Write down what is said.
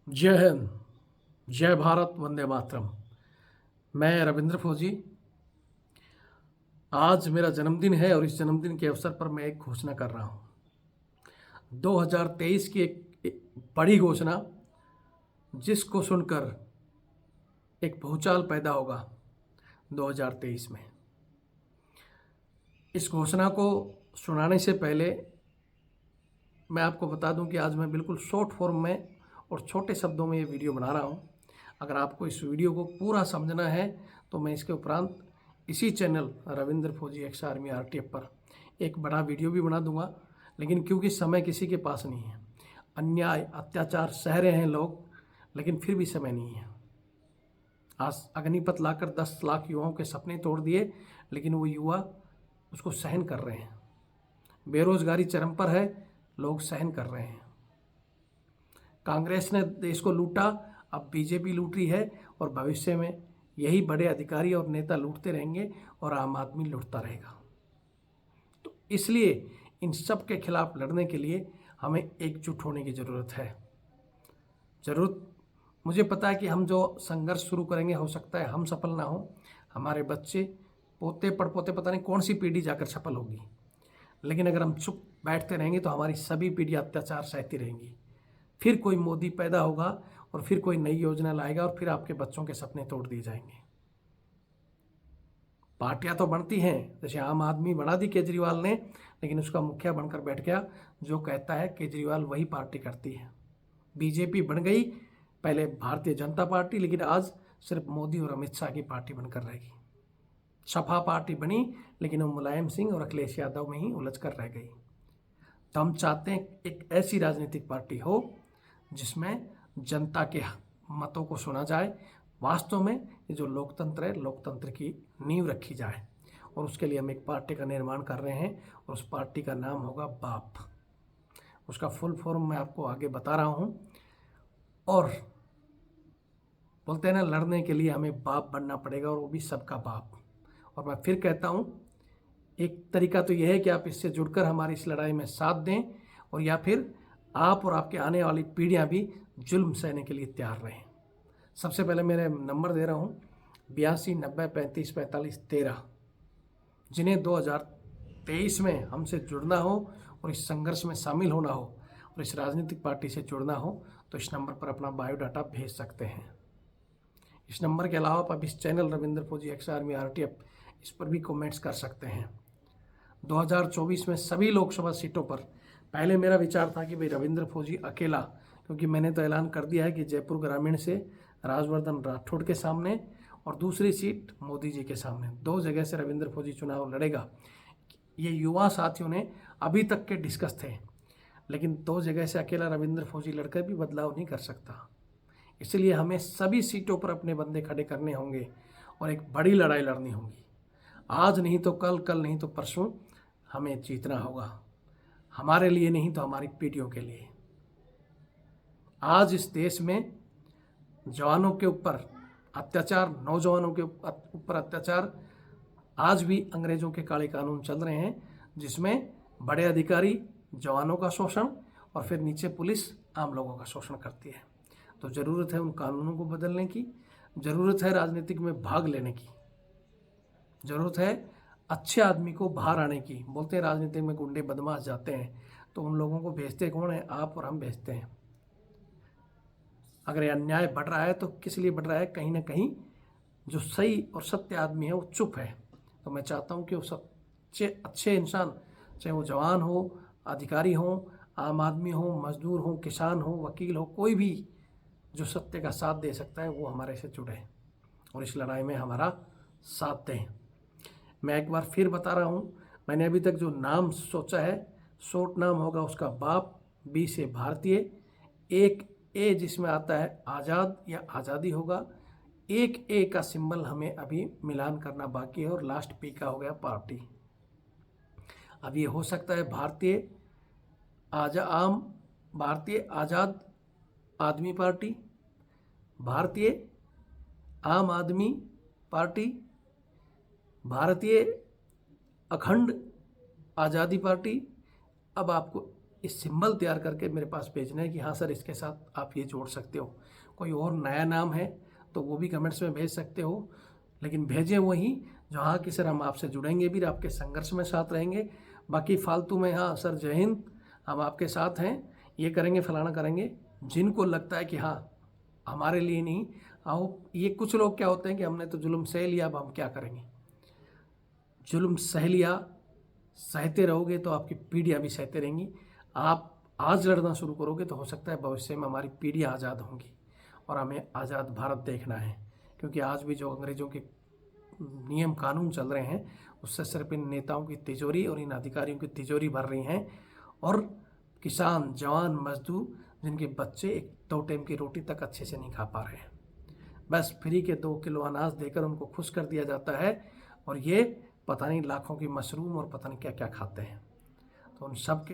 जय हिंद, जय भारत, वंदे मातरम। मैं रविंद्र फौजी। आज मेरा जन्मदिन है और इस जन्मदिन के अवसर पर मैं एक घोषणा कर रहा हूँ। 2023 की एक बड़ी घोषणा, जिसको सुनकर एक भूचाल पैदा होगा 2023 में। इस घोषणा को सुनाने से पहले मैं आपको बता दूं कि आज मैं बिल्कुल शॉर्ट फॉर्म में और छोटे शब्दों में ये वीडियो बना रहा हूँ। अगर आपको इस वीडियो को पूरा समझना है तो मैं इसके उपरांत इसी चैनल रविंद्र फौजी एक्स आर्मी आरटीएफ पर एक बड़ा वीडियो भी बना दूंगा, लेकिन क्योंकि समय किसी के पास नहीं है, अन्याय अत्याचार सह रहे हैं लोग, लेकिन फिर भी समय नहीं है। आज अग्निपथ लाकर 10 लाख युवाओं के सपने तोड़ दिए, लेकिन वो युवा उसको सहन कर रहे हैं। बेरोजगारी चरम पर है, लोग सहन कर रहे हैं। कांग्रेस ने देश को लूटा, अब बीजेपी लूट रही है और भविष्य में यही बड़े अधिकारी और नेता लूटते रहेंगे और आम आदमी लूटता रहेगा। तो इसलिए इन सब के खिलाफ लड़ने के लिए हमें एकजुट होने की ज़रूरत है। ज़रूरत मुझे पता है कि हम जो संघर्ष शुरू करेंगे, हो सकता है हम सफल ना हो, हमारे बच्चे पोते पड़पोते पता नहीं कौन सी पीढ़ी जाकर सफल होगी, लेकिन अगर हम चुप बैठते रहेंगे तो हमारी सभी पीढ़ी अत्याचार सहती रहेंगी। फिर कोई मोदी पैदा होगा और फिर कोई नई योजना लाएगा और फिर आपके बच्चों के सपने तोड़ दिए जाएंगे। पार्टियां तो बनती हैं, जैसे आम आदमी बना दी केजरीवाल ने, लेकिन उसका मुखिया बनकर बैठ गया जो कहता है केजरीवाल वही पार्टी करती है। बीजेपी बन गई, पहले भारतीय जनता पार्टी, लेकिन आज सिर्फ मोदी और अमित शाह की पार्टी बनकर रहेगी। सपा पार्टी बनी, लेकिन वो मुलायम सिंह और अखिलेश यादव में ही उलझ कर रह गई। तो हम चाहते हैं एक ऐसी राजनीतिक पार्टी हो जिसमें जनता के मतों को सुना जाए। वास्तव में ये जो लोकतंत्र है, लोकतंत्र की नींव रखी जाए, और उसके लिए हम एक पार्टी का निर्माण कर रहे हैं और उस पार्टी का नाम होगा बाप। उसका फुल फॉर्म मैं आपको आगे बता रहा हूँ। और बोलते हैं ना, लड़ने के लिए हमें बाप बनना पड़ेगा, और वो भी सबका बाप। और मैं फिर कहता हूँ, एक तरीका तो यह है कि आप इससे जुड़कर हमारी इस लड़ाई में साथ दें, और या फिर आप और आपके आने वाली पीढ़ियां भी जुल्म सहने के लिए तैयार रहें। सबसे पहले मेरे नंबर दे रहा हूँ 82 90 35 45 13, जिन्हें 2023 में हमसे जुड़ना हो और इस संघर्ष में शामिल होना हो और इस राजनीतिक पार्टी से जुड़ना हो, तो इस नंबर पर अपना बायोडाटा भेज सकते हैं। इस नंबर के अलावा आप इस चैनल रविंद्र फौजी एक्स आर्मी आरटीएफ, इस पर भी कमेंट्स कर सकते हैं। 2024 में सभी लोकसभा सीटों पर पहले मेरा विचार था कि भाई रविंद्र फौजी अकेला, क्योंकि मैंने तो ऐलान कर दिया है कि जयपुर ग्रामीण से राजवर्धन राठौड़ के सामने और दूसरी सीट मोदी जी के सामने, 2 जगह से रविंद्र फौजी चुनाव लड़ेगा। ये युवा साथियों ने अभी तक के डिस्कस थे, लेकिन 2 जगह से अकेला रविंद्र फौजी लड़कर भी बदलाव नहीं कर सकता। इसलिए हमें सभी सीटों पर अपने बंदे खड़े करने होंगे और एक बड़ी लड़ाई लड़नी होगी। आज नहीं तो कल, कल नहीं तो परसों हमें जीतना होगा, हमारे लिए नहीं तो हमारी पीढ़ियों के लिए। आज इस देश में जवानों के ऊपर अत्याचार, नौजवानों के ऊपर अत्याचार, आज भी अंग्रेजों के काले कानून चल रहे हैं, जिसमें बड़े अधिकारी जवानों का शोषण और फिर नीचे पुलिस आम लोगों का शोषण करती है। तो ज़रूरत है उन कानूनों को बदलने की, ज़रूरत है राजनीतिक में भाग लेने की, ज़रूरत है अच्छे आदमी को बाहर आने की। बोलते हैं राजनीति में गुंडे बदमाश जाते हैं, तो उन लोगों को भेजते कौन है? आप और हम भेजते हैं। अगर ये अन्याय बढ़ रहा है तो किस लिए बढ़ रहा है? कहीं ना कहीं जो सही और सत्य आदमी है वो चुप है। तो मैं चाहता हूँ कि वो सच्चे अच्छे इंसान, चाहे वो जवान हो, अधिकारी हो, आम आदमी हो, मजदूर हो, किसान हो, वकील हो, कोई भी जो सत्य का साथ दे सकता है वो हमारे से जुड़े और इस लड़ाई में हमारा साथ दें। मैं एक बार फिर बता रहा हूँ, मैंने अभी तक जो नाम सोचा है, शॉर्ट नाम होगा उसका बाप, बी से भारतीय, एक ए जिसमें आता है आज़ाद या आज़ादी होगा, एक ए का सिंबल हमें अभी मिलान करना बाकी है, और लास्ट पी का हो गया पार्टी। अब ये हो सकता है भारतीय आज़ाद आदमी पार्टी, भारतीय आम आदमी पार्टी, भारतीय अखंड आज़ादी पार्टी। अब आपको इस सिंबल तैयार करके मेरे पास भेजना है कि हाँ सर इसके साथ आप ये जोड़ सकते हो। कोई और नया नाम है तो वो भी कमेंट्स में भेज सकते हो, लेकिन भेजें वही जो हाँ कि सर हम आपसे जुड़ेंगे भी, आपके संघर्ष में साथ रहेंगे। बाकी फालतू में हाँ सर जय हिंद, हम आपके साथ हैं, ये करेंगे फलाना करेंगे, जिनको लगता है कि हाँ हमारे लिए नहीं आओ। ये कुछ लोग क्या होते हैं कि हमने तो जुल्म सह लिया, अब हम क्या करेंगे। जुल्म सह लिया, सहते रहोगे तो आपकी पीढ़ियाँ भी सहते रहेंगी। आप आज लड़ना शुरू करोगे तो हो सकता है भविष्य में हमारी पीढ़ियाँ आज़ाद होंगी और हमें आज़ाद भारत देखना है। क्योंकि आज भी जो अंग्रेज़ों के नियम कानून चल रहे हैं उससे सिर्फ इन नेताओं की तिजोरी और इन अधिकारियों की तिजोरी भर रही हैं, और किसान, जवान, मजदूर जिनके बच्चे एक 2 टाइम की रोटी तक अच्छे से नहीं खा पा रहे हैं, बस फ्री के 2 किलो अनाज देकर उनको खुश कर दिया जाता है। और ये पता नहीं लाखों की मशरूम और पता नहीं क्या क्या खाते हैं। तो उन सब के